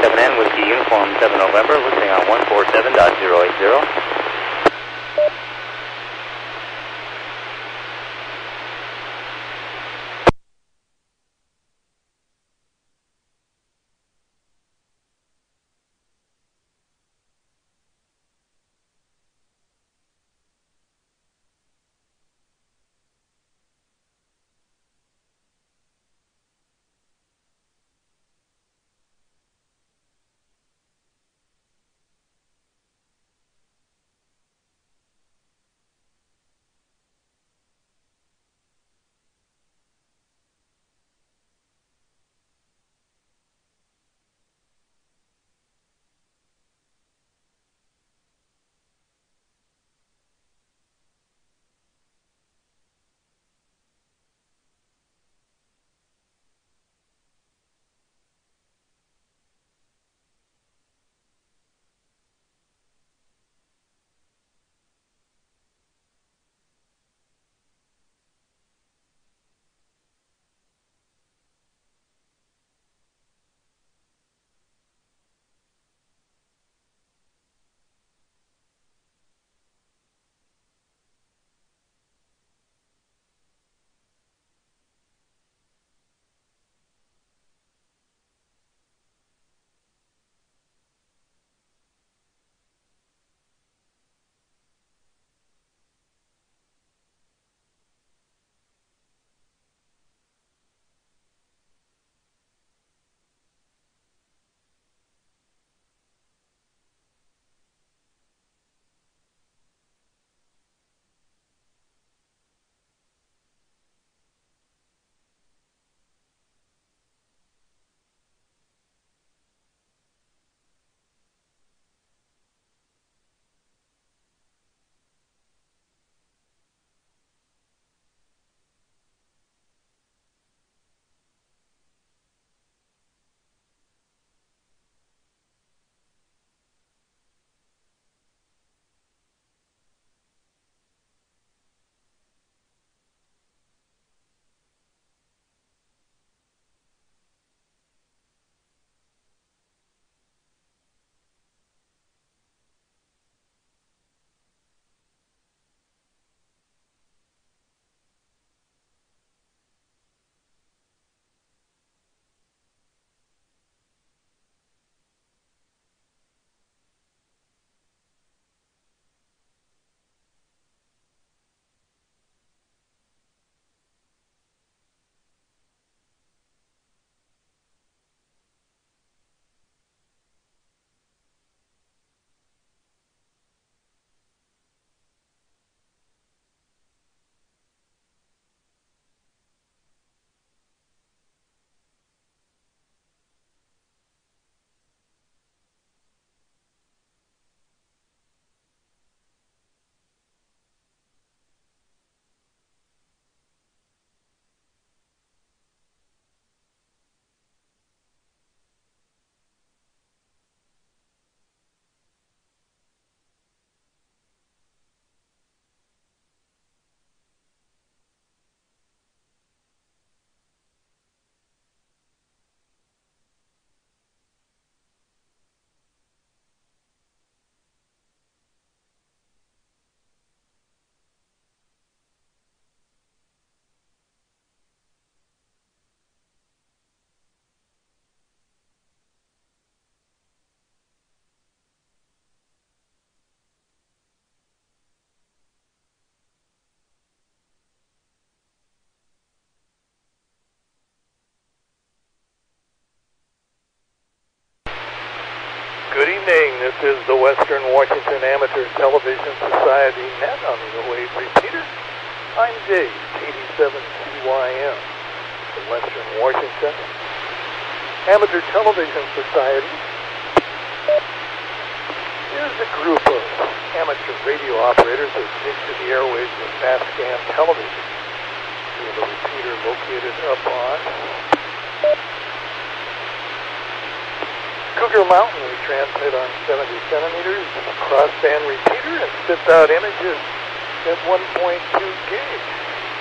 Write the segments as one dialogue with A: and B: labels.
A: 7N, Whiskey Uniform 7 November, listening on 147.080.
B: Good evening. This is the Western Washington Amateur Television Society net on the wave repeater. I'm Dave, KD7CYM, the Western Washington Amateur Television Society is a group of amateur radio operators that take to the airwaves with fast scan television. We have a repeater located up on Cougar Mountain. We transmit on 70 centimeters, crossband repeater, and spits out images at 1.2 gig.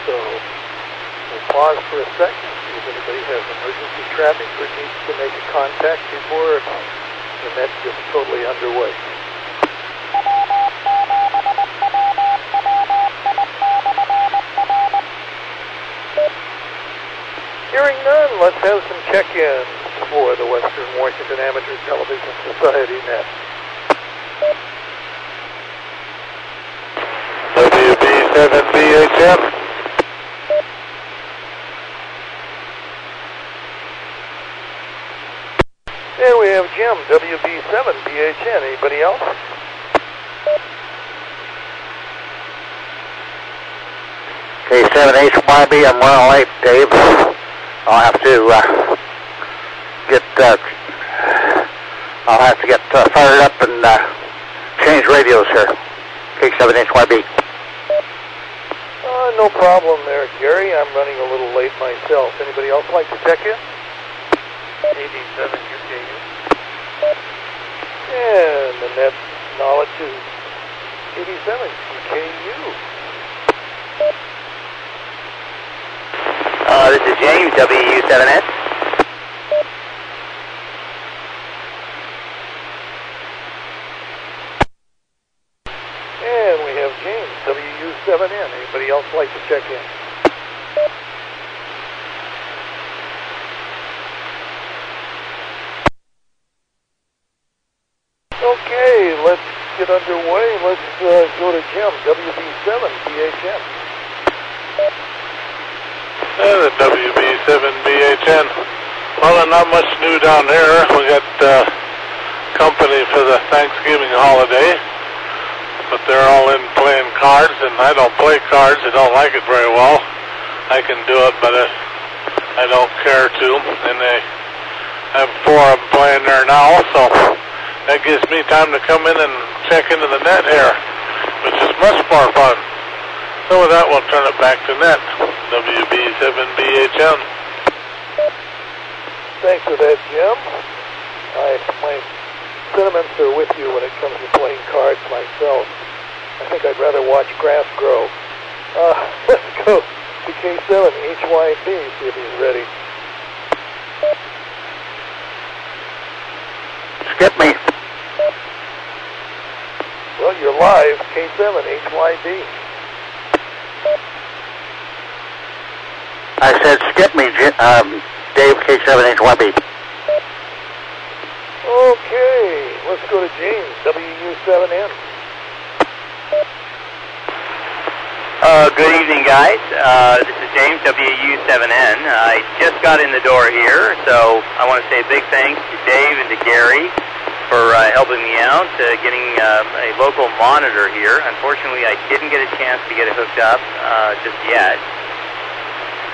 B: So we'll pause for a second, see If anybody has emergency traffic or needs to make a contact before the net gets totally underway. Hearing none, let's have some check-ins for the Western Washington Amateur Television Society net.
C: WB7BHM.
B: And we have Jim, WB7BHN. Anybody else?
C: K7HYB, I'm running late, Dave. I'll have to get fired up and change radios here. K7HYB.
B: No problem there, Gary. I'm running a little late myself. Anybody else like to check in?
A: 87 UKU.
B: And the net knowledge is 87 UKU.
A: This is James, WW7ATS.
B: And we have James, WU7N. Anybody else like to check in? Okay, let's get underway. Let's go to Jim, WB7BHN.
C: The WB7BHN. Well, there's not much new down there. We got company for the Thanksgiving holiday, but they're all in playing cards, and I don't play cards. I don't like it very well. I can do it, but I don't care to. And they have 4 of them playing there now, so that gives me time to come in and check into the net here, which is much more fun. So with that, we'll turn it back to net. WB7BHN.
B: Thanks for that, Jim. My sentiments are with you when it comes to playing cards myself. I think I'd rather watch grass grow. Let's go to K7HYB, see if he's ready.
C: Skip me.
B: Well, you're live, K7HYB.
C: I said skip me, Dave, K7HYB.
B: Okay, let's go to James, WU7N.
A: Good evening, guys. This is James, WU7N. I just got in the door here, so I want to say a big thanks to Dave and to Gary for helping me out, getting a local monitor here. Unfortunately, I didn't get a chance to get it hooked up just yet,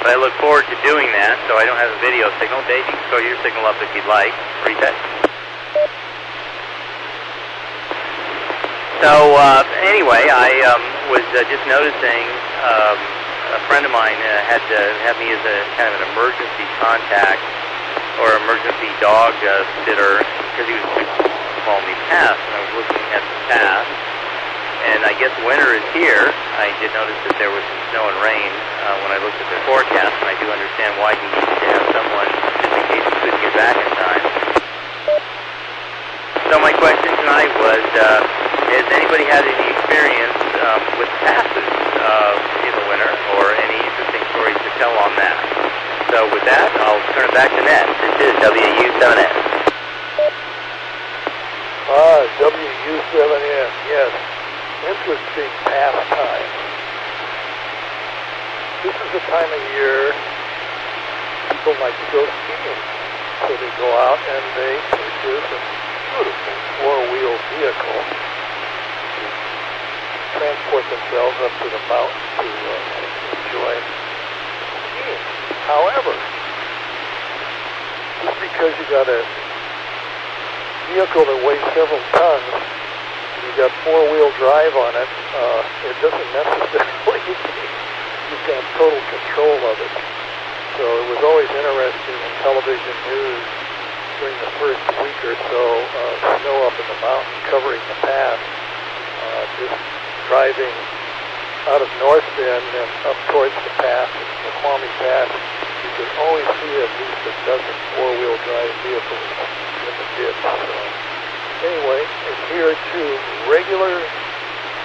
A: but I look forward to doing that, so I don't have a video signal. Dave, you can throw your signal up if you'd like. Reset. So, anyway, I was just noticing a friend of mine had to have me as a kind of an emergency contact or emergency dog sitter because he was calling me past, and I was looking at the past, and I guess winter is here. I did notice that there was some snow and rain when I looked at the forecast, and I do understand why he needs to have someone just in case he couldn't get back in time. So my question tonight was, has anybody had any experience with passes in the winter, or any interesting stories to tell on that? So with that, I'll turn it back to Ned. This is WU7N.
B: WU7N, yes. Interesting pastime. This is the time of year people like to go skiing. So they go out and they purchase a beautiful four-wheel vehicle to transport themselves up to the mountain to enjoy skiing. However, just because you got a vehicle that weighs several tons, you got four-wheel drive on it, it doesn't necessarily mean you've got total control of it. So it was always interesting in television news during the first week or so, snow up in the mountain covering the pass, just driving out of North Bend and up towards the pass, the Maumee Pass, you can always see at least a dozen four-wheel drive vehicles in the ditch. So anyway, adhere to regular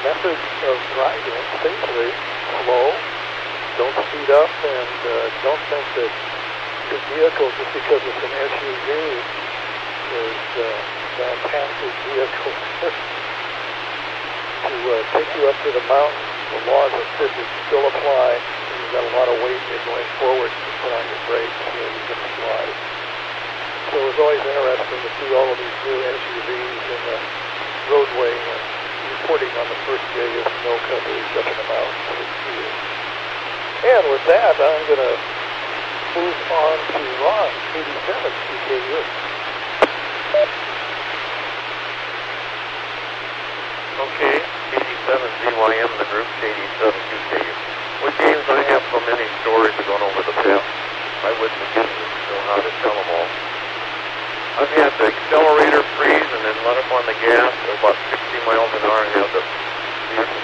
B: methods of driving safely, slow, don't speed up, and don't think that your vehicle, just because it's an SUV, is a fantastic vehicle to take you up to the mountains. The laws of physics still apply. You've got a lot of weight and you're going forward to put on your brakes, you're going to slide. So it was always interesting to see all of these new SUVs in the roadway and reporting on the first day of snow coverage up in the mountains for skiers. And with that, I'm going to move on to Ron, 87 CKU.
D: Okay, 87 ZYM, the group 87 QKU. Well, James, I have so many stories going over the past. I wouldn't begin to know how to tell them all. I've had the accelerator freeze and then let up on the gas at about 60 miles an hour and had the vehicle,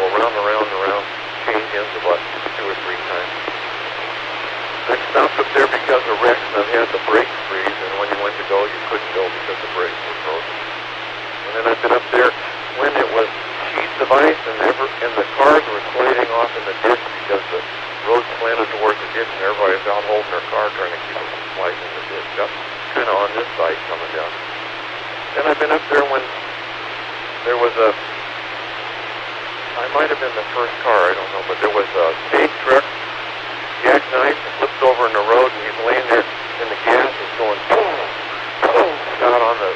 D: go round and round and round, change ends about 2 or 3 times. I've stopped up there because of wrecks and I've had the brakes freeze, and when you went to go, you couldn't go because the brakes were frozen. And then I've been up there when it was sheets of ice and the cars were sliding off in the ditch because the road slanted towards the ditch and everybody was out holding their car trying to keep it from sliding in the ditch. Up kind of on this side coming down. Then I've been up there when there was I might have been the first car, I don't know, but there was a stage truck, jackknifed and flipped over in the road, and he's laying there and the gas is going boom, boom, out on the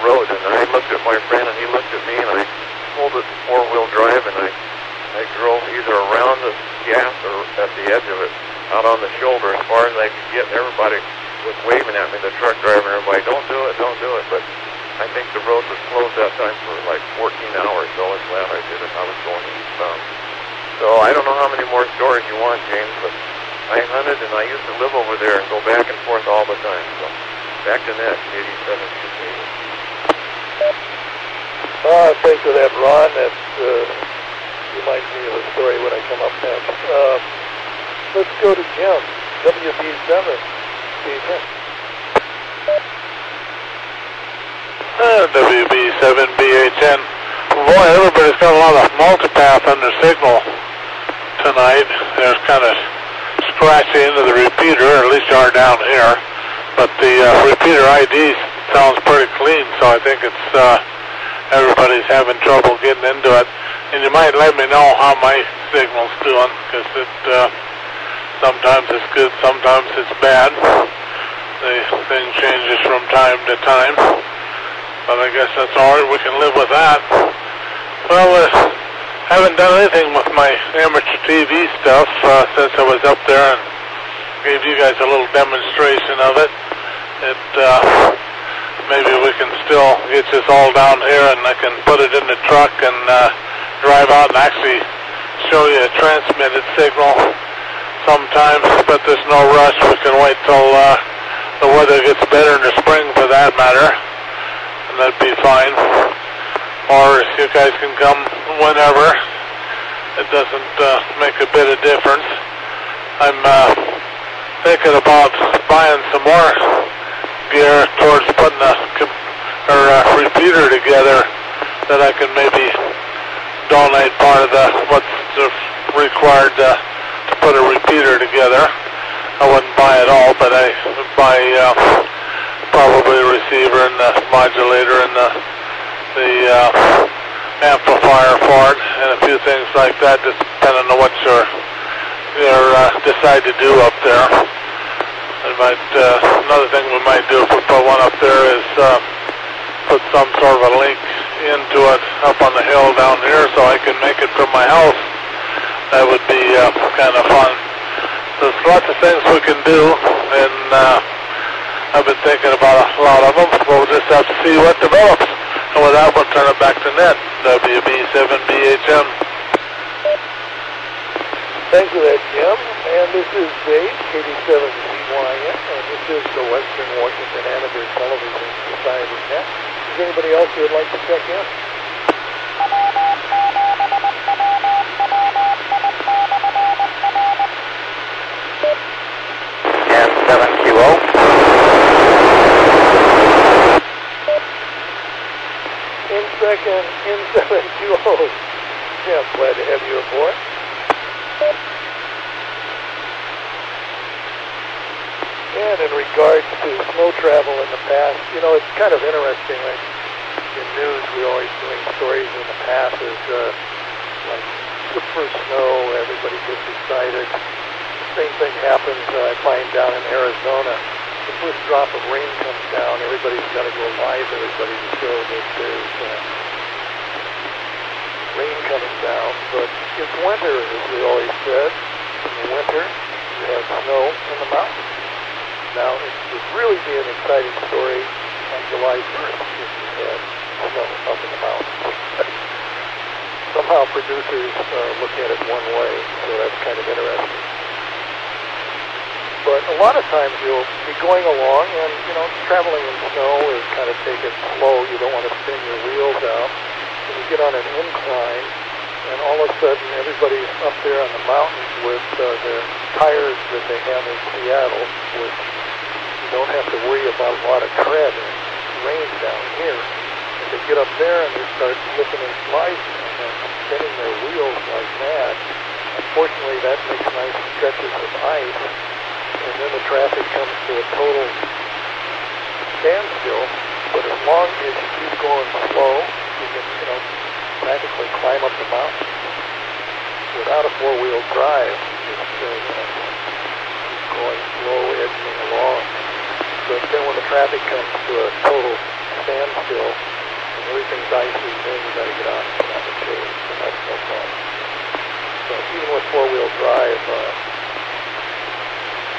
D: road. And I looked at my friend and he looked at me, and I pulled it four-wheel drive and I drove either around the gas or at the edge of it, out on the shoulder as far as I could get, and everybody was waving at me, the truck driver and everybody, don't do it, but I think the road was closed that time for like 14 hours, so I was glad I did it. I was going eastbound. So I don't know how many more stories you want, James, but I hunted and I used to live over there and go back and forth all the time. So back to that, 87.
B: Thanks for that, Ron. That reminds me of a story when I come up next. Let's go to Jim, WB7.
C: WB7BHN. Boy, everybody's got a lot of multipath under signal tonight. There's kind of scratchy into the repeater, at least you are down here. But the repeater ID sounds pretty clean, so I think it's everybody's having trouble getting into it. And you might let me know how my signal's doing, because sometimes it's good, sometimes it's bad. The thing changes from time to time. But I guess that's all right, we can live with that. Well, haven't done anything with my amateur TV stuff since I was up there and gave you guys a little demonstration of it. Maybe we can still get this all down here and I can put it in the truck and drive out and actually show you a transmitted signal sometimes, but there's no rush. We can wait till the weather gets better in the spring for that matter, and that'd be fine. Or if you guys can come whenever, it doesn't make a bit of difference. I'm thinking about buying some more gear towards putting a repeater together that I can maybe donate part of what's required to put a repeater together. I wouldn't buy it all, but I would buy probably a receiver and the modulator and the amplifier for it and a few things like that, just depending on what you decide to do up there. Another thing we might do if we put one up there is put some sort of a link into it up on the hill down here so I can make it from my house. That would be kind of fun. There's lots of things we can do, and I've been thinking about a lot of them. We'll just have to see what develops. And with that, we'll turn it back to Ned, WB7BHM.
B: Thank you for that, Jim. And this is Dave, 87CYM, and this is the Western Washington Amateur Television Society Net. Is there anybody else who would like to check in? In second, in 720. Yeah, I'm glad to have you aboard. And in regards to snow travel in the past, you know, it's kind of interesting. Like in news, we're always doing stories in the past as like the first snow, everybody gets excited. The same thing happens, I find, down in Arizona. The first drop of rain comes down, everybody's got to go live, everybody to show that there's rain coming down. But it's winter, as we always said. In the winter, you have snow in the mountains. Now, it would really be an exciting story on July 1st if you had snow up in the mountains. Somehow producers look at it one way, so that's kind of interesting. But a lot of times you'll be going along and, you know, traveling in snow is kind of take it slow. You don't want to spin your wheels out. And you get on an incline, and all of a sudden everybody's up there on the mountains with their tires that they have in Seattle, which you don't have to worry about a lot of tread and rain down here. And they get up there and they start slipping and sliding and spinning their wheels like that. Unfortunately, that makes nice stretches of ice, and then the traffic comes to a total standstill. But as long as you keep going slow, you can, you know, practically climb up the mountain without a four-wheel drive. Just keep going slow, edging along. But then when the traffic comes to a total standstill and everything's icy, then you got to get on the chase, and that's no fun. So even with four-wheel drive,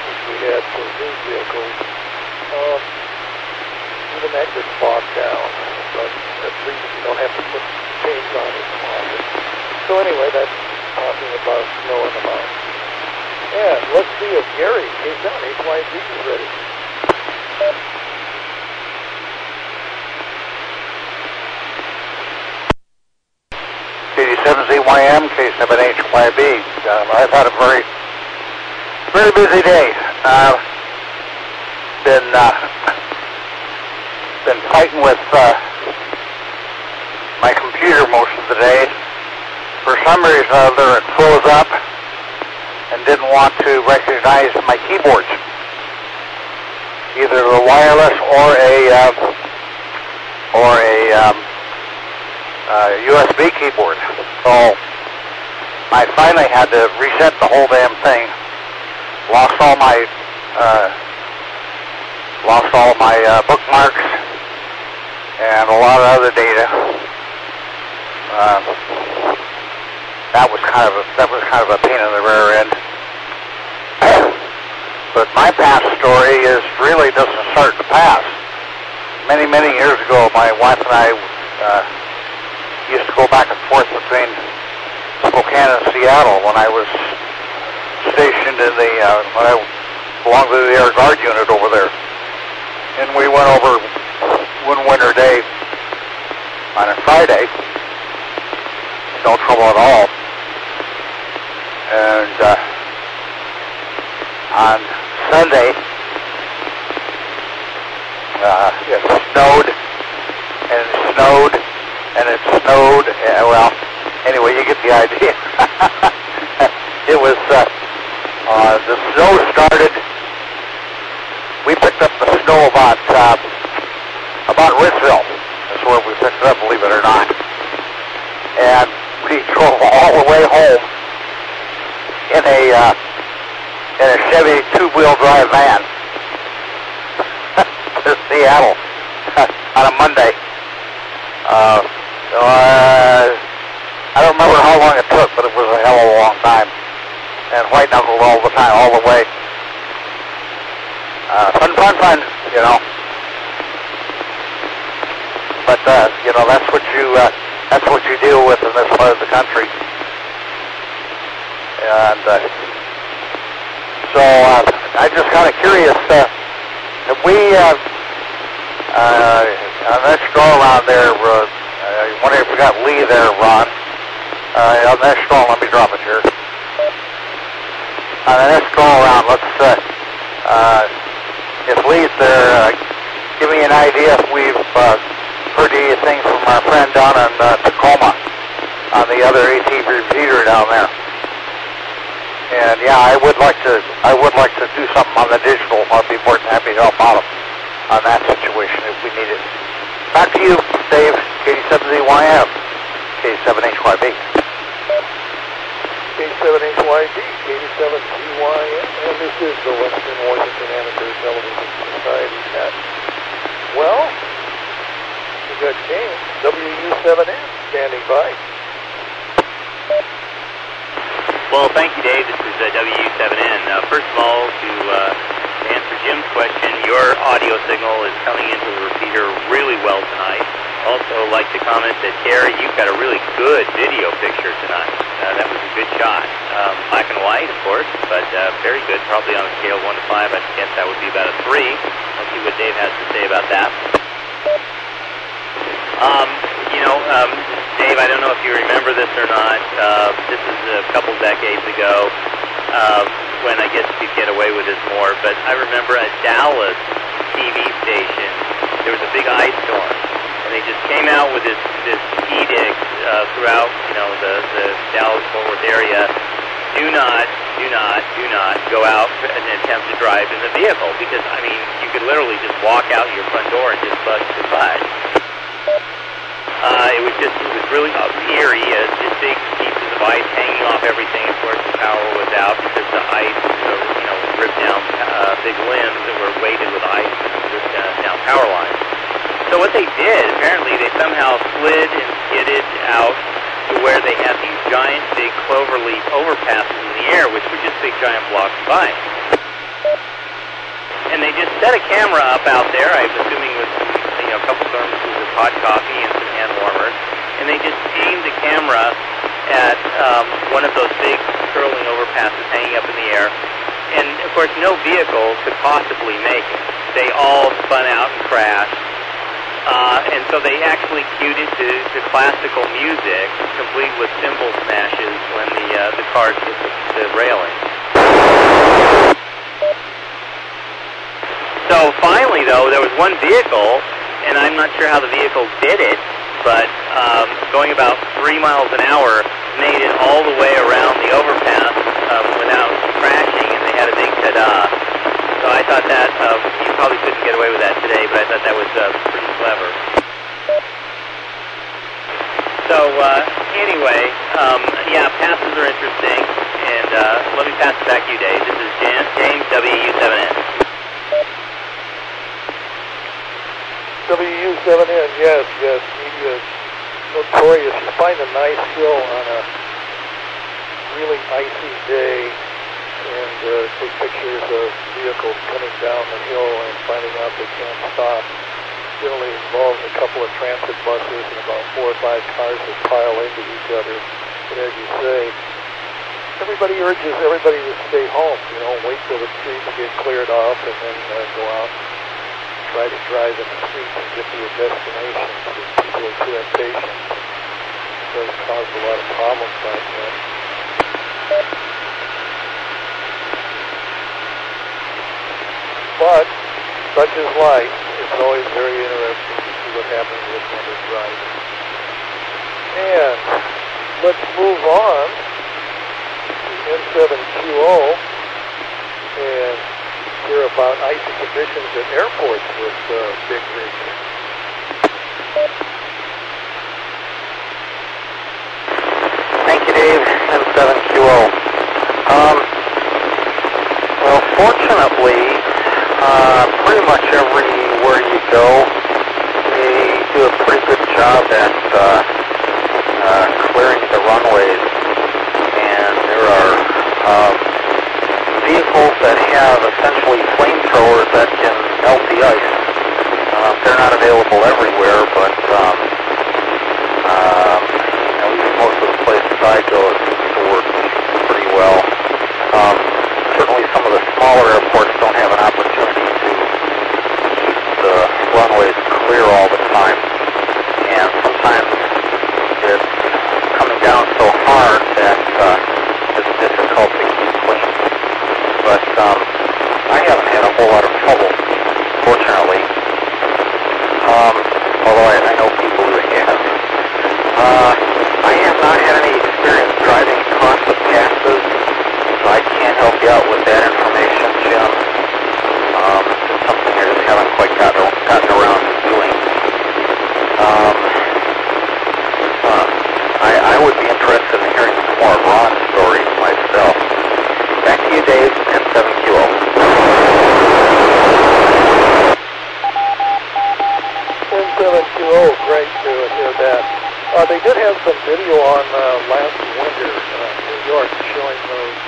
B: which we had for these vehicles, even that gets bogged down. But at least you don't have to put chains on it often. So anyway, that's talking about snow in the mountains. And let's see if Gary, K7ATS is ready.
E: WW7ATS, K7HYB. I've had a very, very busy day. Been fighting with my computer most of the day. For some reason or other, it froze up and didn't want to recognize my keyboards, either the wireless or a USB keyboard. So I finally had to reset the whole damn thing. Lost all my bookmarks and a lot of other data. That was kind of a pain in the rear end. But my past story really doesn't start in the past. Many years ago, my wife and I used to go back and forth between Spokane and Seattle when I was stationed in when I belonged to the Air Guard unit over there. And we went over one winter day on a Friday, no trouble at all. And on Sunday, it snowed, and it snowed, and it snowed. Well, anyway, you get the idea. It was, the snow started, we picked up the snow about Ritzville. That's where we picked it up, believe it or not. And we drove all the way home in a Chevy two-wheel drive van to Seattle on a Monday. I don't remember how long it took, but it was a hell of a long time. And white-knuckled all the time, all the way. Fun, you know. But, you know, that's what you deal with in this part of the country. And, so, I'm just kind of curious, have we, on this go around there, I wonder if we got Lee there, Ron. On the next go, let me drop it here. On the next go around, let's, if Lee's there, give me an idea if we've heard anything from our friend down in Tacoma on the other AT repeater down there. And yeah, I would like to do something on the digital. I'd be more than happy to help out on that situation if we need it. Back to you, Dave. KD7ZYM, K7HYB.
B: K7HYB, KD7ZYM, and this is the Western Washington Amateur Television Society Net. Well, we got James, WW7ATS, standing by.
A: Well, thank you, Dave. This is W7N. First of all, to answer Jim's question, your audio signal is coming into the repeater really well tonight. Also, like to comment that, Terry, you've got a really good video picture tonight. That was a good shot. Black and white, of course, but very good. Probably on a scale of 1 to 5, I guess that would be about a 3. Let's see what Dave has to say about that. Dave, I don't know if you remember this or not. This is a couple decades ago when I guess you could get away with this more. But I remember a Dallas TV station, there was a big ice storm. And they just came out with this edict throughout, the Dallas-Fort Worth area. Do not go out and attempt to drive in the vehicle. Because, I mean, you could literally just walk out your front door and just bust your butt. It was really eerie. Just big pieces of ice hanging off everything. Of course, the power was out because the ice, ripped down big limbs that were weighted with ice and ripped down power lines. So what they did, apparently, they somehow slid and skidded out to where they had these giant, big cloverleaf overpasses in the air, which were just big, giant blocks of ice. And they just set a camera up out there, I'm assuming with a couple thermoses of hot coffee and some hand warmers, and they just aimed the camera at one of those big curling overpasses hanging up in the air. And, of course, no vehicle could possibly make it. They all spun out and crashed. And so they actually cued it to classical music, complete with cymbal smashes when the cars hit the railing. So finally, though, there was one vehicle, and I'm not sure how the vehicle did it, but going about 3 miles an hour made it all the way around the overpass without crashing, and they had a big ta-da. So I thought that, you probably couldn't get away with that today, but I thought that was pretty clever. So anyway, yeah, passes are interesting, and let me pass it back to you, Dave. This is James, WU7N.
B: WU7N, yes, he is notorious. You find a nice hill on a really icy day and take pictures of vehicles coming down the hill and finding out they can't stop. Generally involves a couple of transit buses and about 4 or 5 cars that pile into each other. But as you say, everybody urges everybody to stay home, wait till the streets get cleared off and then go out and try to drive in the streets and get to your destination. Because people are too impatient. It does cause a lot of problems out there. But such is life. It's always very interesting to see what happens with when they're driving. And let's move on to N7QO and hear about icy conditions at airports with big rigs.
E: Thank you, Dave. N7QO. Well, fortunately, pretty much everywhere you go, they do a pretty good job at clearing the runways, and there are vehicles that have essentially flamethrowers that can melt the ice. They're not available everywhere, but most of the places I go, it seems to work pretty well. Certainly some of the smaller airports don't have an opportunity to keep the runways clear all the time, and sometimes it's coming down so hard that it's difficult to keep clean. But I haven't had a whole lot of trouble, fortunately. Although I know people who
B: They did have some video on last winter in New York showing those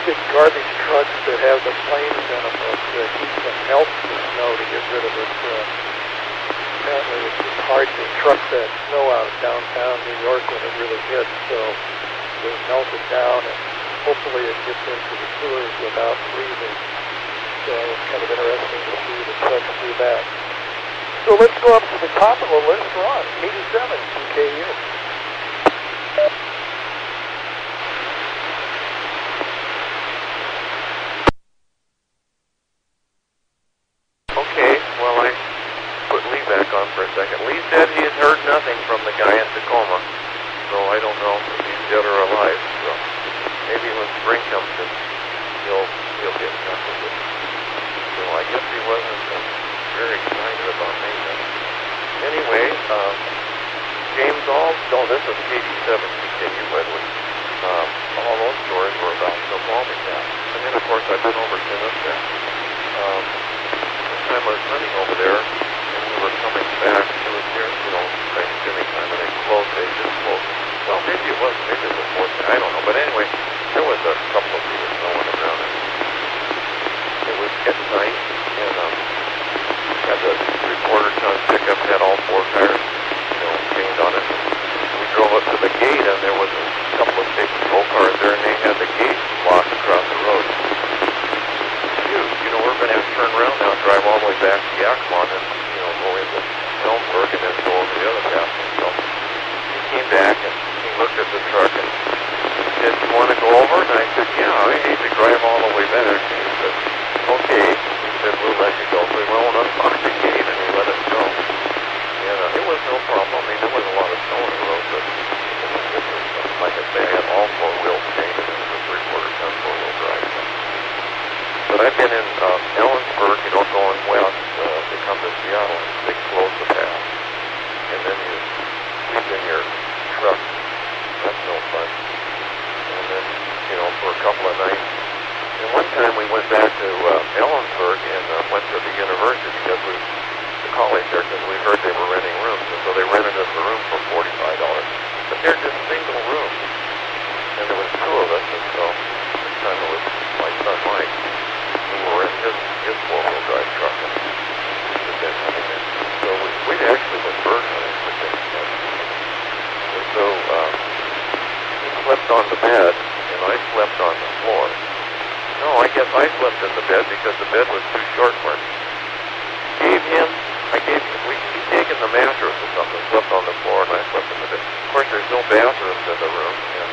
B: big garbage trucks that have the flames in them that heat and melt the snow to get rid of it. Apparently it's just hard to truck that snow out of downtown New York when it really hits, so they melt it down and hopefully it gets into the sewers without freezing. So it's kind of interesting to see the trucks do that. So let's go up to the top of the list, Ron, 87 TKU.
D: Okay, well, I put Lee back on for a second. Lee said he had heard nothing from the guy in Tacoma, so I don't know if he's dead or alive. So maybe when spring comes in, he'll get in touch with us. So I guess he wasn't very excited about me then. Anyway, James no, this is 87 TKU, by the way. All those stories were about Snoqualmie Pass. And then, of course, I've been over to this Pass. One time I was running over there, and we were coming back. It was near, Thanksgiving time, and they just closed. Well, maybe it was the 4th. I don't know. But anyway, there was a couple of feet of snow on the ground. It was getting night, and had the 3/4-ton pickup, had all 4 tires, chained on it. We drove up to the gate, and there was a couple of big patrol cars there, and they had the gate locked across the road. Shoot, we're going to have to turn around now and drive all the way back to Yakima and, go into Helmsburg and then go over the other path. So he came back, and he looked at the truck, and he said, "You want to go over?" And I said, "Yeah, I hate to drive all the way back." And he said, "Okay." He said, "We'll let you go." So he went and unlocked the gate, and he let us go. And it was no problem. I mean, there was a lot of snow on the road, but it was, like I say, I had all 4 wheels chained, and it was a 3/4-ton 4-wheel drive. But I've been in Ellensburg, going west to come to Seattle. They close the pass, and then you sleep in your truck. That's no fun. And then, for a couple of nights. And one time we went back to Ellensburg and went to the university because the college there, because we heard they were renting rooms, and so they rented us a room for $45. But they're just single rooms, and there was 2 of us, and so this time it was my son Mike. We were in his 4-wheel drive truck, and we'd been having it. So we'd actually been bird hunting for things. And so he slept on the bed, and I slept on the floor. No, I guess I slept in the bed because the bed was too short for him. He'd taken the mattress or something, slept on the floor, and I slept in the bed. Of course, there's no bathrooms in the room, and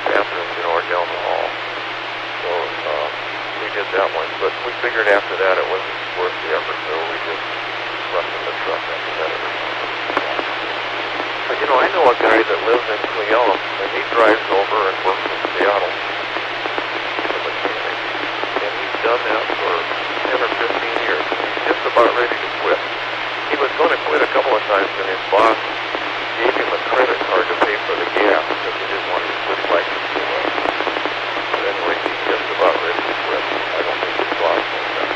D: bathrooms, are down the hall. So we did that one, but we figured after that it wasn't worth the effort, so we just slept in the truck after that every time. But I know a guy that lives in Cleellum, and he drives over and works in Seattle. He's a mechanic, and he's done that for 10 or 15 years, and he's just about ready to quit. He was going to quit a couple of times, and his boss gave him a credit card to pay for the gas because he didn't want his quit license to run. But anyway, he's just about ready to quit. I don't think his boss knows that.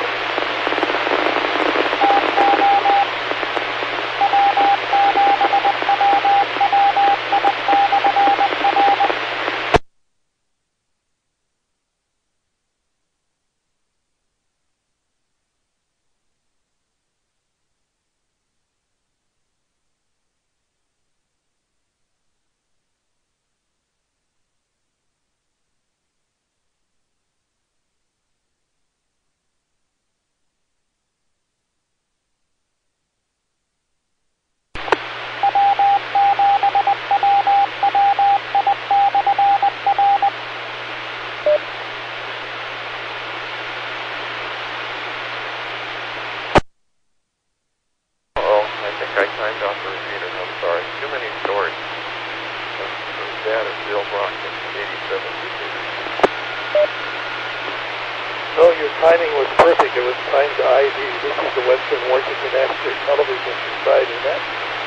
B: Timing was perfect. It was timed to ID. This is the Western Washington Amateur Television Society net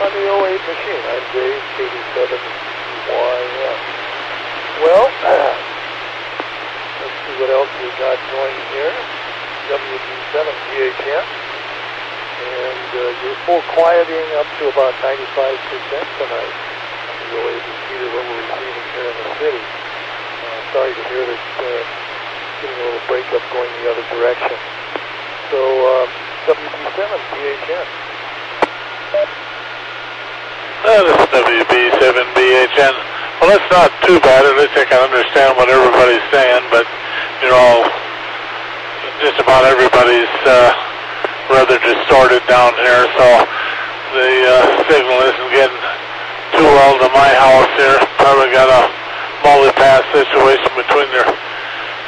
B: on the 08 machine. I'm Dave, 87YM. Well, let's see what else we got going here. WW7ATS. And you're full quieting up to about 95% tonight on the OA repeater that we're receiving here in the city. Sorry to hear that getting a little breakup going the other direction. So, WB7BHN.
C: This is WB7BHN. Well, that's not too bad. At least I can understand what everybody's saying, but, you know, just about everybody's rather distorted down here, so the signal isn't getting too well to my house here. Probably got a multi-pass situation between your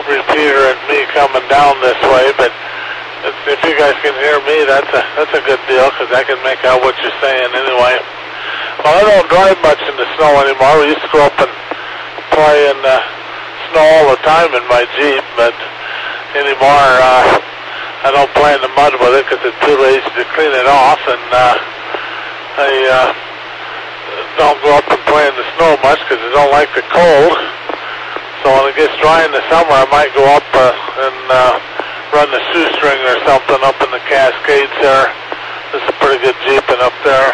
C: repeater and me coming down this way, but if you guys can hear me, that's a good deal, because I can make out what you're saying anyway. Well, I don't drive much in the snow anymore. We used to go up and play in the snow all the time in my Jeep, but anymore I don't play in the mud with it because it's too lazy to clean it off, and I don't go up and play in the snow much because I don't like the cold. So when it gets dry in the summer, I might go up and run the shoestring or something up in the Cascades there. There's a pretty good jeeping up there,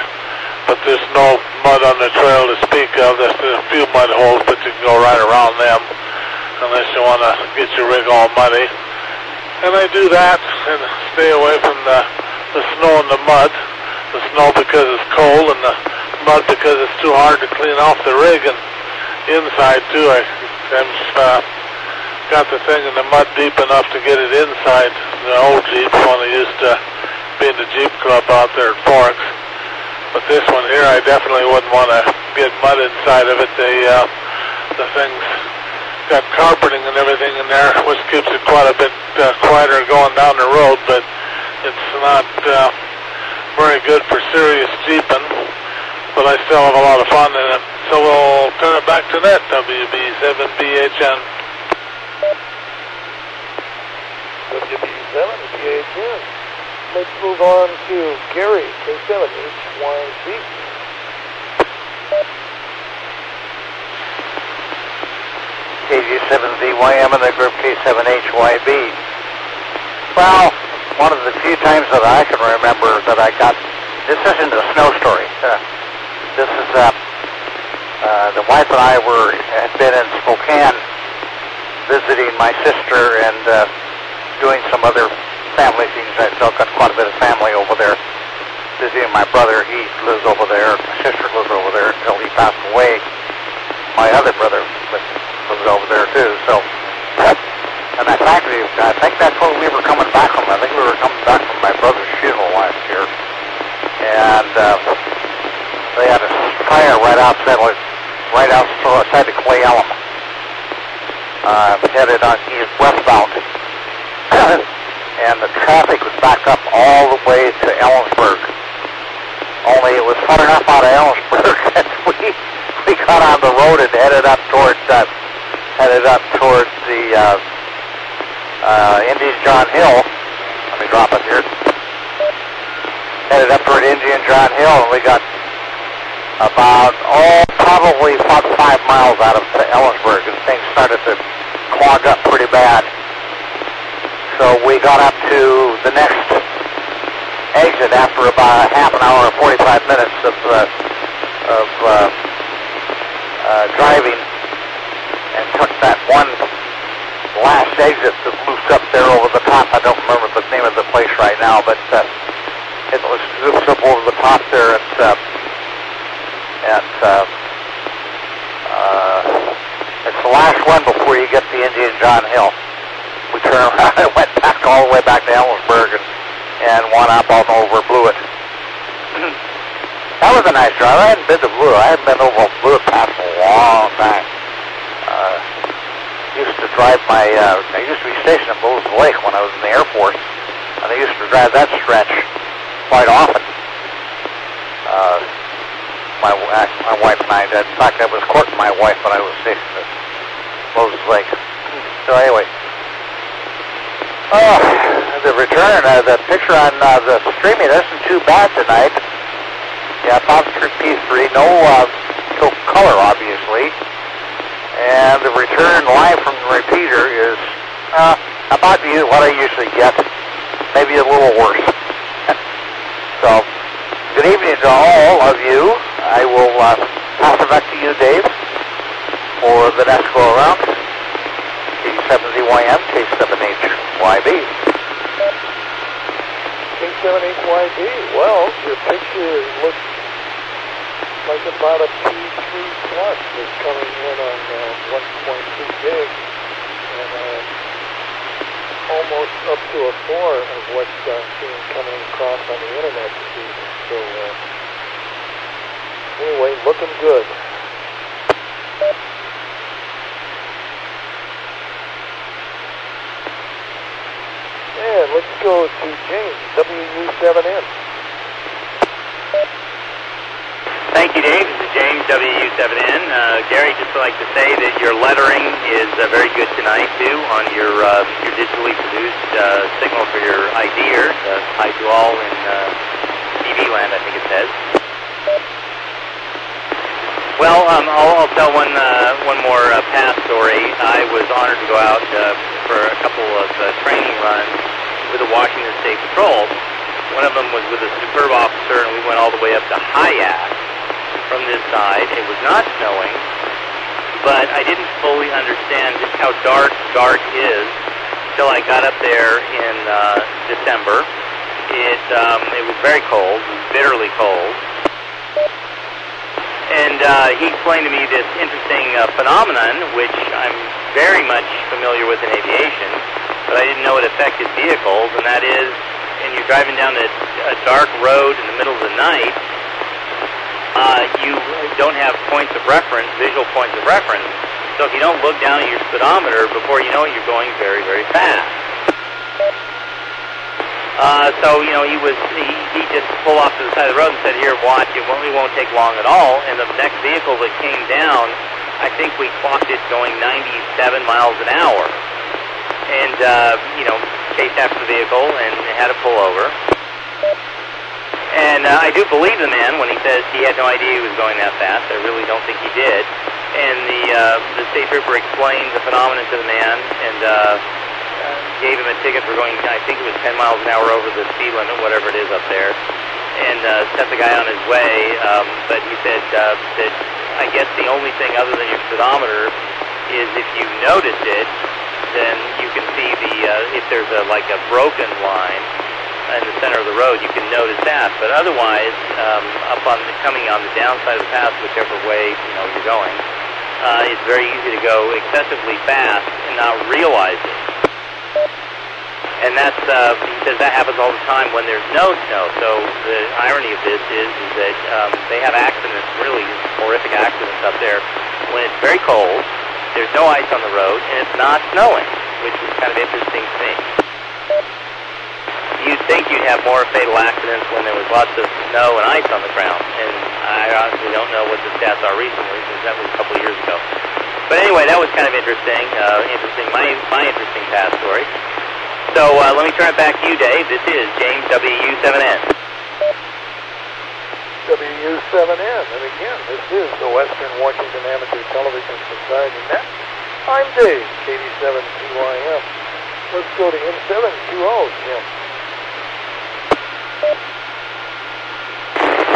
C: but there's no mud on the trail to speak of. There's a few mud holes, but you can go right around them unless you want to get your rig all muddy. And I do that and stay away from the snow and the mud. The snow because it's cold, and the mud because it's too hard to clean off the rig. And inside too, I've got the thing in the mud deep enough to get it inside the old Jeep when I used to be in the Jeep Club out there at Forks. But this one here, I definitely wouldn't want to get mud inside of it. The thing's got carpeting and everything in there, which keeps it quite a bit quieter going down the road, but it's not very good for serious jeeping. But I still have a lot of fun in it. So we'll turn it back to that, WB7BHN.
B: WB7BHN. Let's move on to Gary, K7HYB.
E: KG7ZYM and the group K7HYB. Well, one of the few times that I can remember that I got, this isn't a snow story. This is, the wife and I had been in Spokane visiting my sister and doing some other family things. I still got quite a bit of family over there. Visiting my brother, he lives over there. My sister lives over there until he passed away. My other brother lives over there too. So, and in fact, I think that's when we were coming back from. I think we were coming back from my brother's funeral last year, and they had a fire right outside the Clay Elm. Headed on westbound, and the traffic was backed up all the way to Ellensburg. Only it was far enough out of Ellensburg that we got on the road and headed up towards the Indian John Hill. Let me drop it here. Headed up toward Indian John Hill, and we got probably about 5 miles out of Ellensburg, and things started to clog up pretty bad. So we got up to the next exit after about half an hour or 45 minutes of driving, and took that one last exit that loops up there over the top. I don't remember the name of the place right now, but it loops up over the top there it's the last one before you get to Indian John Hill. We turned around and went back all the way back to Ellensburg and went up on over Blewett. That was a nice drive. I hadn't been to Blewett. I hadn't been over Blewett Pass in a long time. I used to be stationed at Moses Lake when I was in the Air Force, and I used to drive that stretch quite often. My wife and I did. In fact, I was courting my wife when I was stationed at Moses Lake. So anyway, the return, the picture on the streaming isn't too bad tonight. Yeah, Pop P3, no color, obviously. And the return live from the repeater is about what I usually get, maybe a little worse. Good evening to all of you. I will pass it back to you, Dave, for the next go around. 87ZYM, K7HYB.
B: K7HYB. Well, your picture looks like about a P3 plus is coming in on 1.2 gig, and almost up to a 4 of what's being coming across on the internet this evening. So anyway, looking good. And let's go to James, WU7N.
A: Thank you, Dave. This is James, WU7N. Gary, just would like to say that your lettering is very good tonight, too, on your digitally produced signal for your ID here. Hi to all in TV land, I think it says. Well, I'll tell one more past story. I was honored to go out for a couple of training runs with the Washington State Patrol. One of them was with a superb officer, and we went all the way up to Hyatt from this side. It was not snowing, but I didn't fully understand just how dark is until I got up there in December. It was very cold, it was bitterly cold. And he explained to me this interesting phenomenon, which I'm very much familiar with in aviation, but I didn't know it affected vehicles, and that is, when you're driving down a dark road in the middle of the night, you don't have points of reference, visual points of reference. So if you don't look down at your speedometer, before you know it, you're going very, very fast. So, you know, he just pulled off to the side of the road and said, here, watch, it won't take long at all. And the next vehicle that came down, I think we clocked it going 97 miles an hour. And, you know, chased after the vehicle and had to pull over. And I do believe the man when he says he had no idea he was going that fast. I really don't think he did. And the state trooper explained the phenomenon to the man and gave him a ticket for going, I think it was 10 miles an hour over the speed limit, whatever it is up there, and set the guy on his way. But he said that I guess the only thing other than your speedometer is if you notice it, then you can see if there's like a broken line in the center of the road, you can notice that. But otherwise, coming on the downside of the pass, whichever way you're going, it's very easy to go excessively fast and not realize it. And that's he says that happens all the time when there's no snow. So the irony of this is that they have accidents, really horrific accidents up there when it's very cold, there's no ice on the road, and it's not snowing, which is kind of interesting to me. You'd think you'd have more fatal accidents when there was lots of snow and ice on the ground, and I honestly don't know what the stats are recently, since that was a couple of years ago. But anyway, that was kind of interesting. My interesting past story. So let me turn it back to you, Dave. This is James, WU7N.
B: WU7N, and again, this is the Western Washington Amateur Television Society Net. I'm Dave, KD7TYM. Let's go to M720, Jim.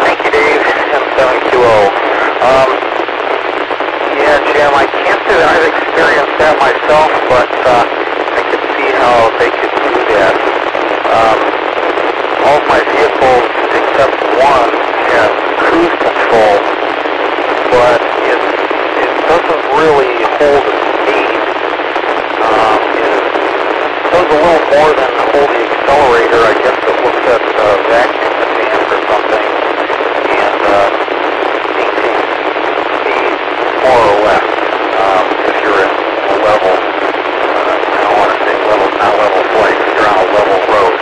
E: Thank you, Dave. M720. Yeah, Jim, I can't say that I've experienced that myself, but I could see how they could do that. All of my vehicles, except one, have cruise control, but it doesn't really hold a speed. It does a little more than hold the accelerator. I guess it looks at vacuum the tank or something, and maintains speed more or less if you're in a level, I don't want to say level, not level flight, if you're on a level road.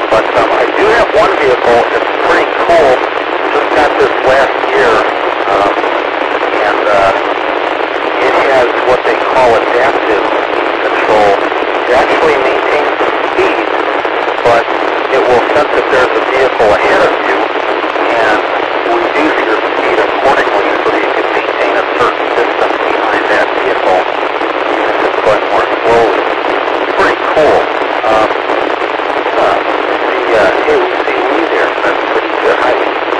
E: But I do have one vehicle that's pretty cool, just got this last year, and it has what they call adaptive control. It actually maintains the speed, but it will sense that there's a vehicle ahead of you and reduce your speed accordingly so that you can maintain a certain distance behind that vehicle, even if it's going more slowly. It's pretty cool. See Lee there. That's pretty good. Hi, Lee.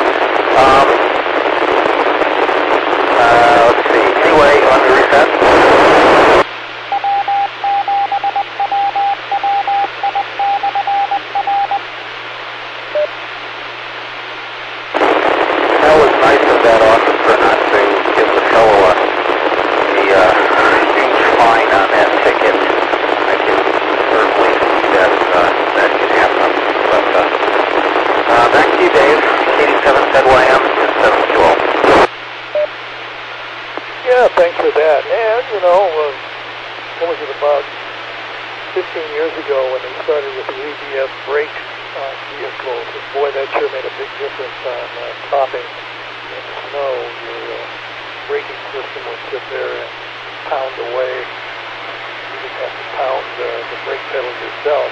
B: for that. And, you know, what was it, about 15 years ago when they started with the ABS brakes on vehicles, and boy, that sure made a big difference on topping in the snow. Your braking system would sit there and pound away. You didn't have to pound the brake pedal yourself.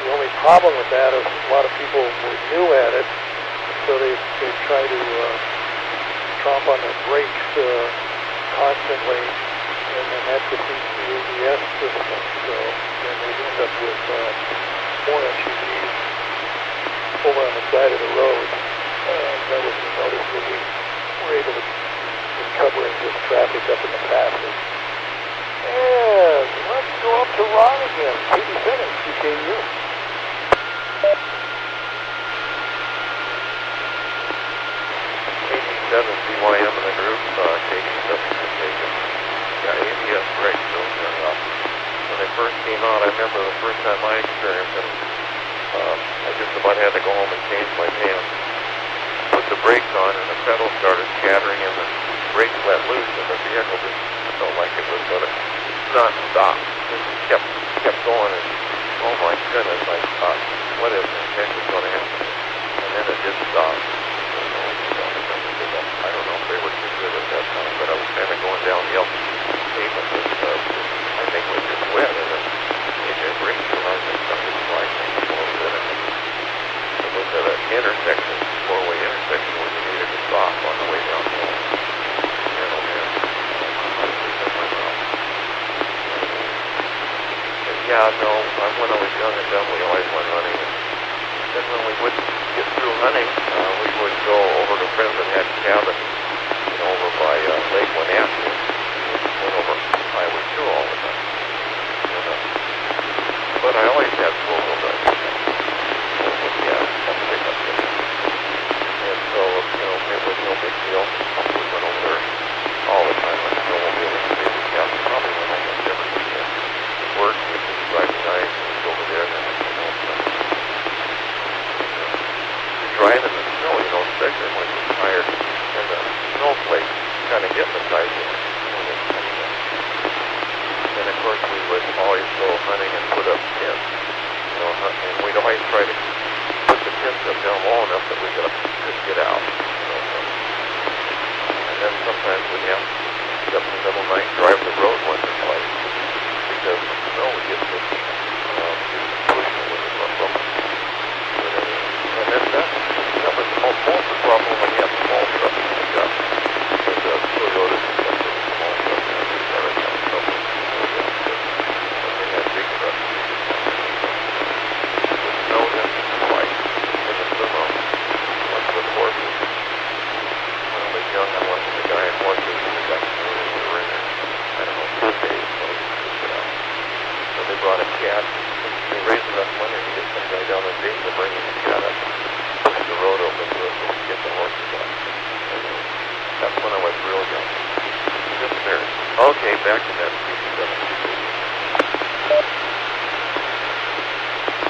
B: The only problem with that is a lot of people were new at it, so they try to tromp on their brakes constantly, and then that defeats the ABS system. So then they end up with more SUVs over on the side of the road. That was the notice that we were able to recover and just traffic up in the passes. And let's go up to Ron again, 87 CKU.
D: 87 BYM in the group, KD7CKU. Yeah, ABS brakes, those are when they first came out, I remember the first time I experienced them, I just about had to go home and change my pants. Put the brakes on and the pedal started scattering and the brakes let loose and the vehicle just felt like it was going to not stop. It just kept going and oh my goodness, I thought, what is this heck is going to happen? And then it just stopped. I don't know if they were too good at that time, but I was kind of going downhill. Pavement was, I think was just wet and it brings you on and started sliding a little bit. It was at an intersection, four-way intersection where you needed to stop on the way downhill. Man, oh man. Yeah, no, when I was young and dumb, we always went hunting. And then when we would get through hunting, we would go over to friends that had cabins, over by Lake Wenatchee. We went over Highway 2 all the time. And, but I always had four-wheel drive. Yeah, that's big up there. And so, it was no big deal. We went over there all the time on snowmobile and baby cabin. Probably when I was ever work, we just drive nice and go over there and drive in the snow, especially when you're tired and the snowflakes kind of hitting the sides of it. And of course we would always go hunting and put up tents, and we'd always try to put the tents up down low enough that we could get out. And then sometimes we'd have to get up in the middle of the night and drive the road once or twice because the snow would get so deep. And then that was most of the problem when you have small trucks like that. With the Toyotas and stuff, there was small trucks and they started having trouble. When they had big trucks, the snow then like in the summer, like with horses. When I was young, I went with a guy in horses and we got snow and we were in there, I don't know, 2 days, so we just get out. So they brought a cat. They raised enough money to get some guy down the street to bring him a cat up. The road open to us so we could get the horses out. That's when I was real young. Just there. Okay, back to that 67.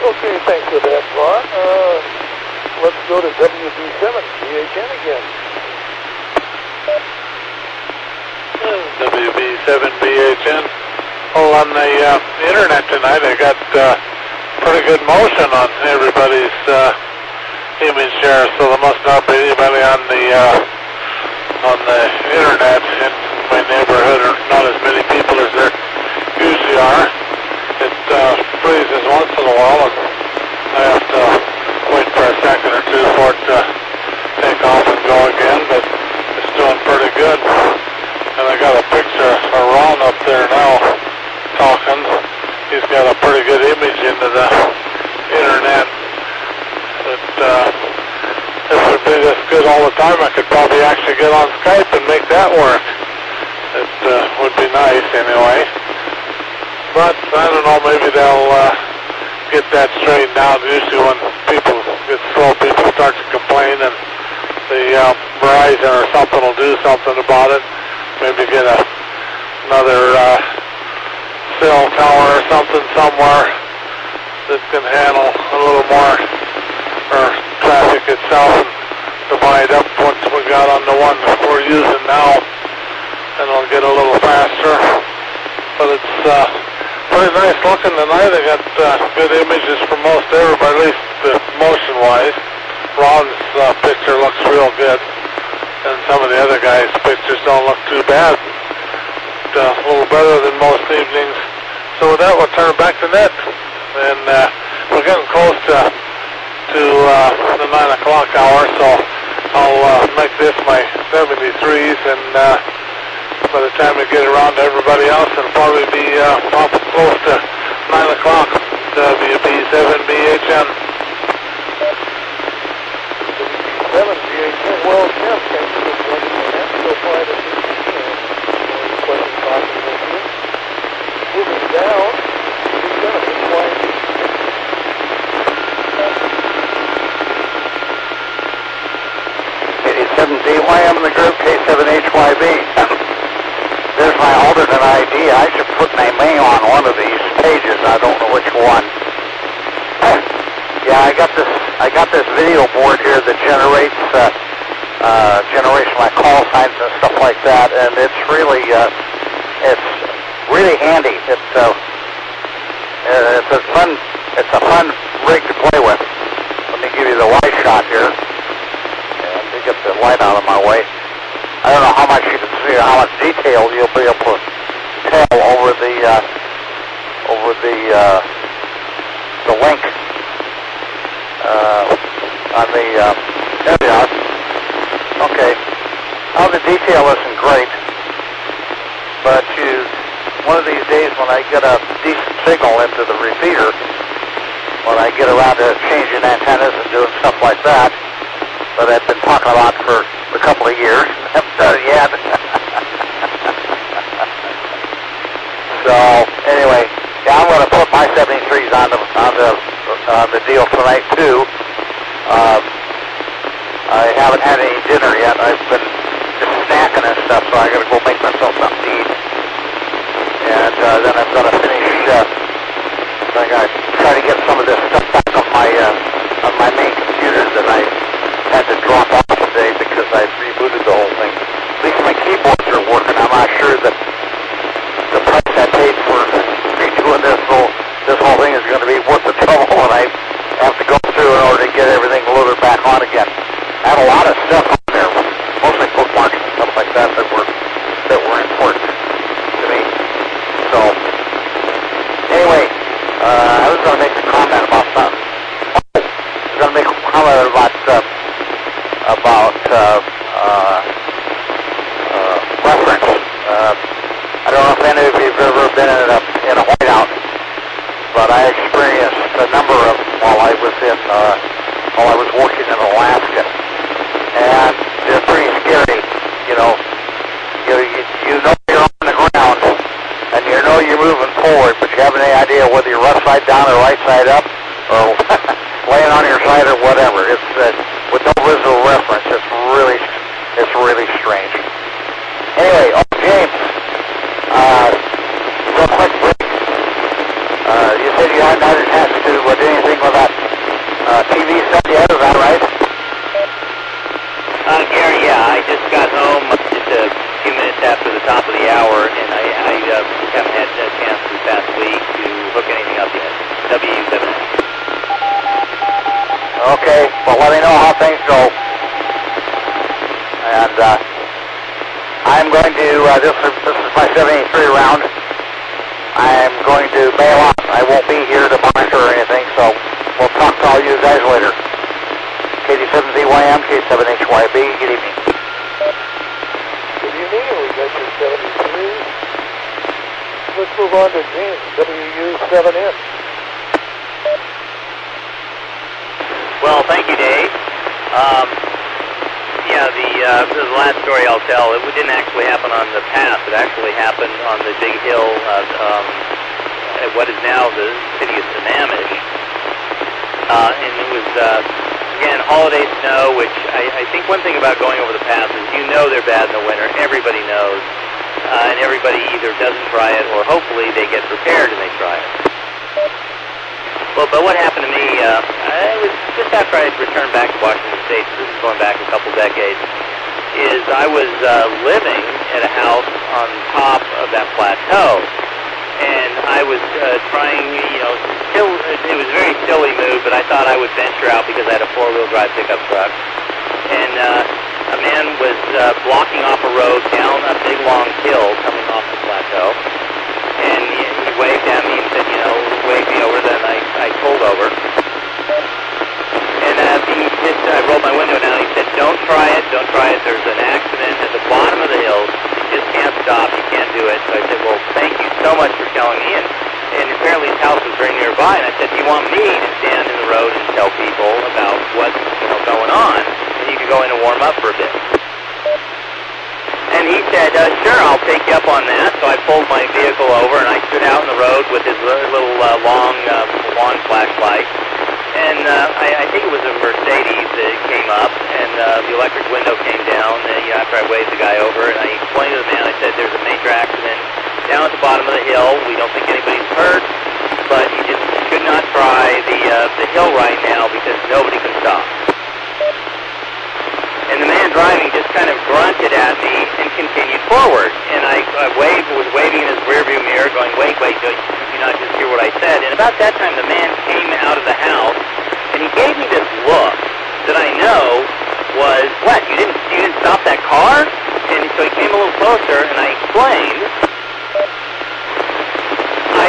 B: Okay, thanks for that, Ron. Let's go to WB7BHN again.
C: WB7BHN. Oh, on the internet tonight, I got pretty good motion on everybody's image share, so there must not be anybody on the internet in my neighborhood, or not as many people as there usually are. It freezes once in a while, and I have to wait for a second or two for it to take off and go again, but it's doing pretty good. And I got a picture of Ron up there now talking. He's got a pretty good image into the internet. If would be this good all the time, I could probably actually get on Skype and make that work. It would be nice anyway. But I don't know, maybe they'll get that straightened out. Usually when people get slow, people start to complain, and the Verizon or something will do something about it. Maybe get another cell tower or something somewhere that can handle a little more traffic itself and divide up what we got on the one that we're using now. and it'll get a little faster. But it's pretty nice looking tonight. I got good images from most everybody, at least motion-wise. Ron's picture looks real good, and some of the other guys' pictures don't look too bad. A little better than most evenings. So with that, we'll turn it back to Ned. And we're getting close to the 9 o'clock hour, so I'll make this my 73s, and by the time we get around to everybody else, it'll probably be close to 9 o'clock. WB7BHN.
B: WB7BHN World Champ, thank you for joining me now so far this evening, and pleasure talking with you. Moving down, K7HYB.
E: K7ZYM in the group, K7HYB. There's my alternate ID. I should put my name on one of these pages. I don't know which one. Yeah, I got this video board here that generates my call signs and stuff like that, and it's really handy. It's a fun rig to play with. Let me give you the wide shot here, and to get the light out of my way. I don't know how much you can see or how much detail you'll be able to tell over the link on the there we are. Okay. Now the detail isn't great, but one of these days when I get a decent signal into the repeater, when I get around to changing antennas and doing stuff like that I've been talking about for a couple of years, haven't done it yet. So anyway, yeah, I'm going to put my 73s on the deal tonight too. I haven't had any dinner yet. I've been just snacking and stuff, so I got to go make myself something to eat. And then I'm going to finish. I got to try to get some of this stuff back on my main computer that I had to drop off today because I rebooted the whole thing. At least my keyboards are working. I'm not sure that the price I paid for redoing this whole thing is going to be worth the trouble, and I have to go through in order to get everything loaded back on again. I had a lot of stuff on there, mostly bookmarks and stuff like that were important to me. So anyway, I was going to make a comment about something. I was going to make a comment about reference. I don't know if any of you have ever been in a whiteout, but I experienced a number of them while I was working in Alaska, and they're pretty scary. You know you're on the ground, and you know you're moving forward, but you have any idea whether you're left side down or right side up, or laying on your side or whatever. It's with no visual reference. It's really strange. Anyway, James, real quick break. You said you hadn't had a chance to do anything with that TV set yet, is that right?
A: Gary, yeah, I just got home just a few minutes after the top of the hour, and I haven't had a chance this past week to hook anything up yet. WW7ATS.
E: Okay, well, let me know how things go. And I'm going to, this is my 73 round. I'm going to bail out. I won't be here to monitor or anything, so we'll talk to all you guys later. KD7ZYM, K7HYB, good evening.
B: Good evening, we got your 73s. Let's move on to James, WU7N.
A: Well, thank you, Dave. The last story I'll tell, it didn't actually happen on the pass. It actually happened on the big hill at what is now the city of Sammamish. And it was, again, holiday snow, which I think one thing about going over the pass is you know they're bad in the winter. Everybody knows. And everybody either doesn't try it or hopefully they get prepared and they try it. Well, but what happened to me, it was just after I had returned back to Washington State. This is going back a couple decades. is I was living at a house on top of that plateau, and I was trying, it was a very silly move, but I thought I would venture out because I had a four-wheel drive pickup truck, and a man was blocking off a road down a big long hill coming off the plateau, and he waved at me and said, wave me over, then I pulled over. And I rolled my window down. He said, don't try it. There's an accident at the bottom of the hill. You just can't stop. You can't do it. So I said, well, thank you so much for telling me. And apparently his house was very nearby. And I said, do you want me to stand in the road and tell people about what's going on? And you could go in and warm up for a bit. And he said, sure, I'll take you up on that. So I pulled my vehicle over, and I stood out in the road with his little long lawn flashlight. And I think it was a Mercedes that came up, and the electric window came down after I waved the guy over. And I explained to the man, I said, there's a major accident down at the bottom of the hill. We don't think anybody's hurt, but you just should not try the hill right now because nobody can stop. And the man driving just kind of grunted at me and continued forward. And I was waving in his rearview mirror, going, wait, do you not just hear what I said? And about that time, the man came out of the house, and he gave me this look that I know was, what, you didn't stop that car? And so he came a little closer, and I explained.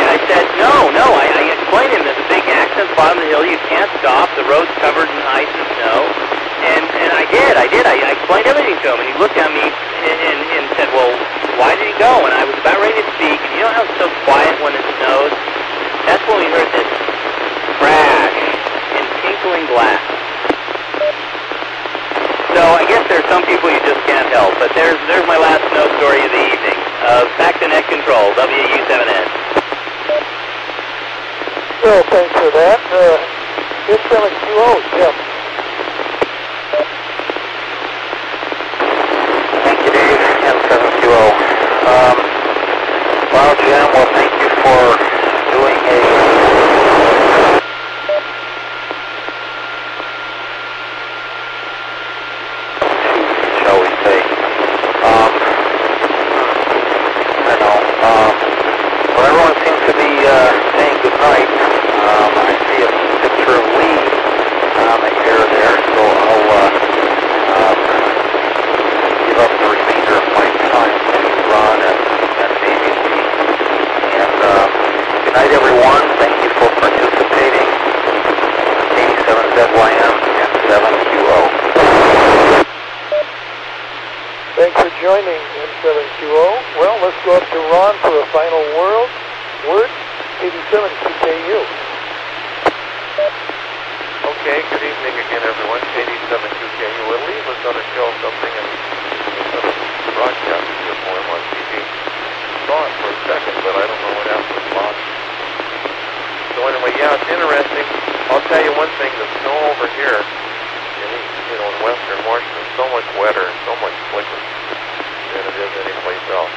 A: I said, no, I explained to him there's a big accident at the bottom of the hill, you can't stop, the road's covered in ice and snow. And I did. I explained everything to him, and he looked at me and said, well, why did he go? And I was about ready to speak, and you know how it's so quiet when it snows? That's when we heard this crash and tinkling glass. So I guess there's some people you just can't help, but there's my last snow story of the evening. Back to net control, WW7ATS.
B: Well, thanks for that. M7QO, Jim.
E: Thank you, Dave. M7QO. Well, Jim, well, thank you for doing shall we say, I know, well, everyone seems to be saying good night. I see a picture of Lee here or there, so I'll give up the remainder of my time to Ron and maybe Lee. And good night, everyone. Thank you for participating. 87ZYM and 7QO.
B: Thanks for joining M7QO. Well, let's go up to Ron for a final word. 87QKU.
D: Okay, good evening again, everyone. 87QKU. Well, Lee was going to show something and broadcast it for him on TV. Saw it for a second, but I don't know what happened with Bob. So anyway, yeah, it's interesting. I'll tell you one thing, the snow over here in western Washington is so much wetter and so much slicker than it is anyplace else.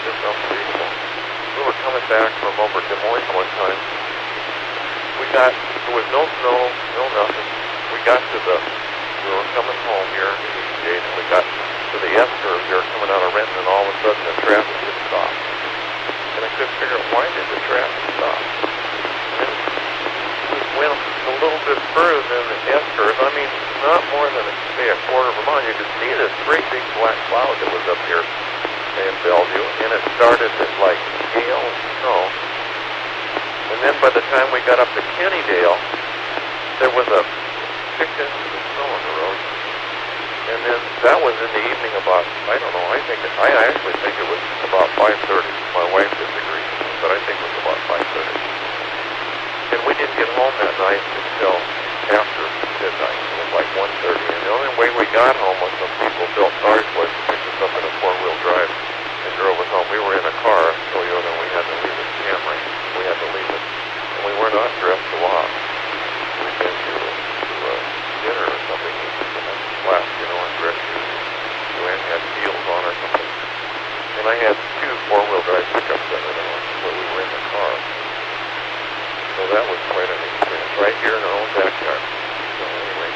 D: Just unbelievable. We were coming back from over Des Moines one time. There was no snow, no nothing. We were coming home here in the East Gate, and we got to the S-curve here coming out of Renton, and all of a sudden the traffic just stopped. And I couldn't figure out why did the traffic stop. And we went a little bit further than the S-curve. I mean, not more than, say, a quarter of a mile. You could see this great big black cloud that was up here in Bellevue, and it started at like hail and snow. And then by the time we got up to Kennydale, there was a 6 inches of snow on the road. And then that was in the evening about, I don't know, I actually think it was about 5:30. My wife disagrees, but I think it was about 5:30. And we didn't get home that night until after midnight. It was like 1:30. And the only way we got home was some people built cars for us to pick us up in a four-wheel drive and drove us home. We were in a car, Toyota, and we had to leave it Camry. We had to leave it. And we were not dressed to walk. We'd been to dinner or something in a class, in dress shoes. Joanne had heels on or something. And I had 2 four-wheel drive pickups in it where we were in the car. So that was quite an experience right here in our own backyard. So anyway,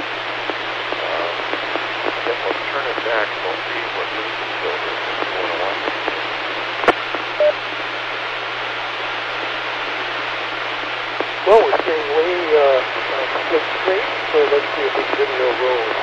D: We'll see what Luke can show here if you want to watch it.
B: Well, we're seeing Lee split screen, so let's see if this video rolls.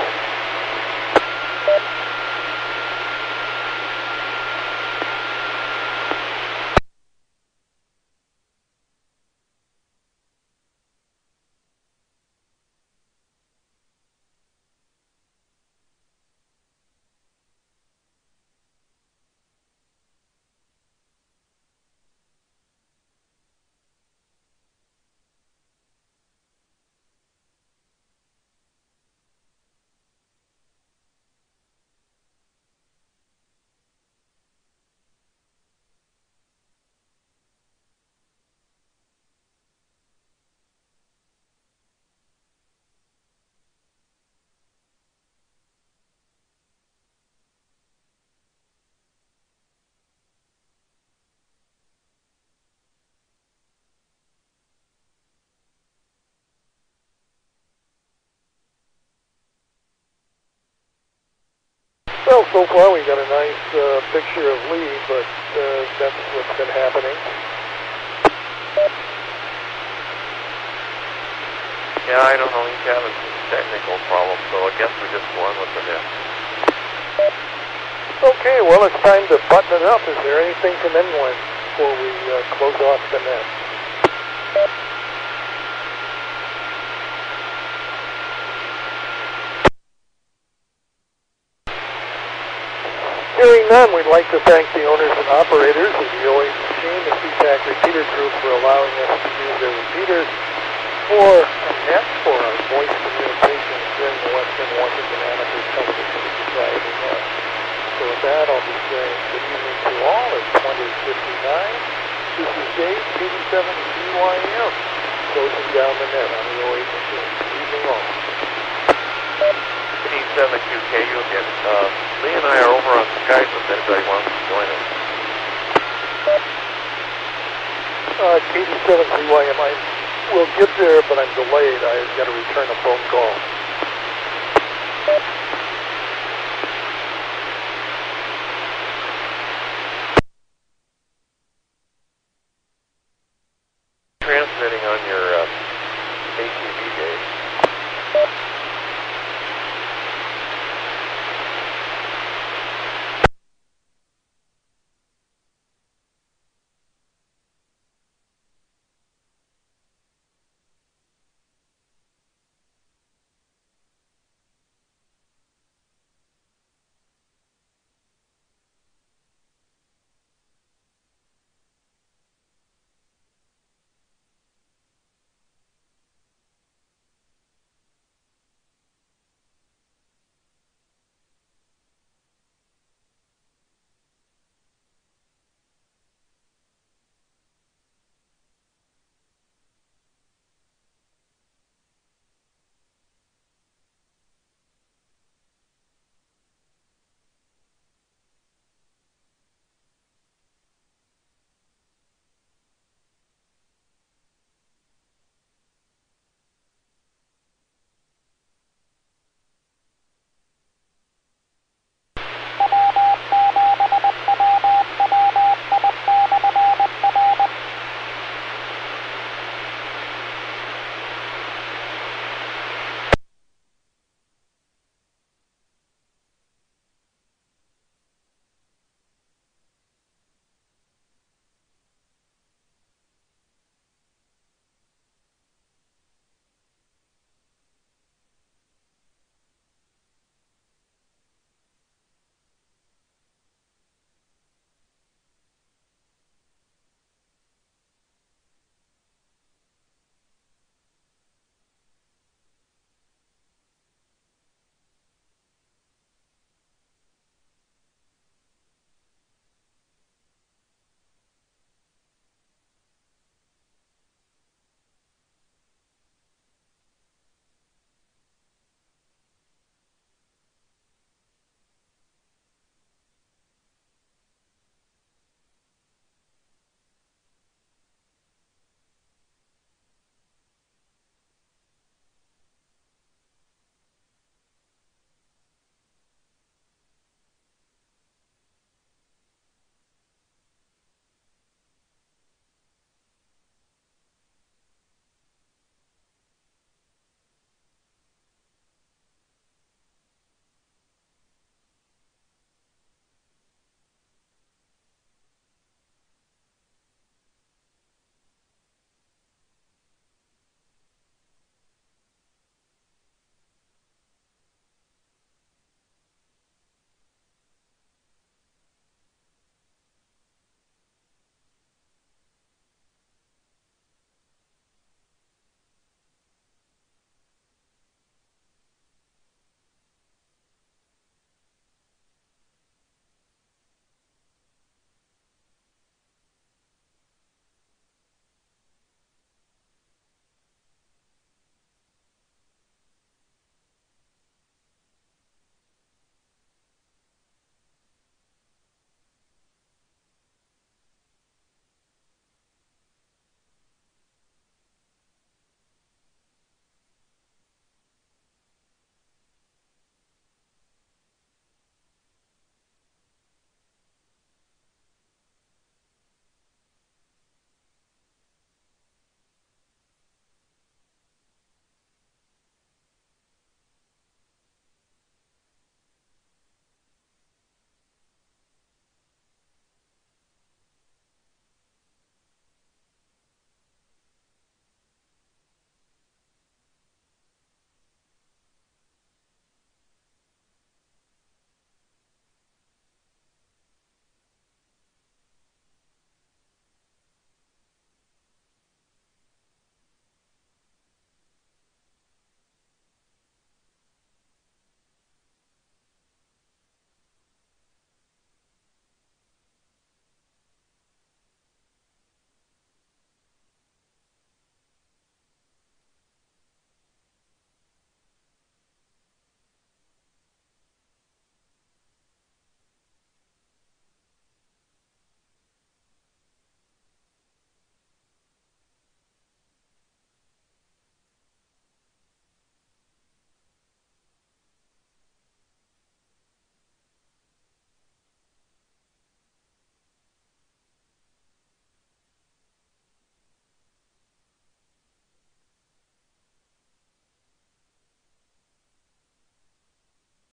B: Well, so far we got a nice picture of Lee, but that's what's been happening.
D: Yeah, I don't know. He's having some technical problems, so I guess we just go on with the net.
B: Okay, well, it's time to button it up. Is there anything from anyone before we close off the net? Hearing none, we'd like to thank the owners and operators of the OA machine, the CPAC Repeater Group, for allowing us to use their repeaters for a net for our voice communications during the Western Washington Amateur Television Society net. So with that, I'll be saying good evening to all. It's 2059. This is Dave, 87CYM, closing down the net on the OA machine. Good evening all.
D: 87QKU again. Lee and I are over on Skype if anybody wants to join us.
B: 87CYM, I will get there, but I'm delayed. I've got to return a phone call.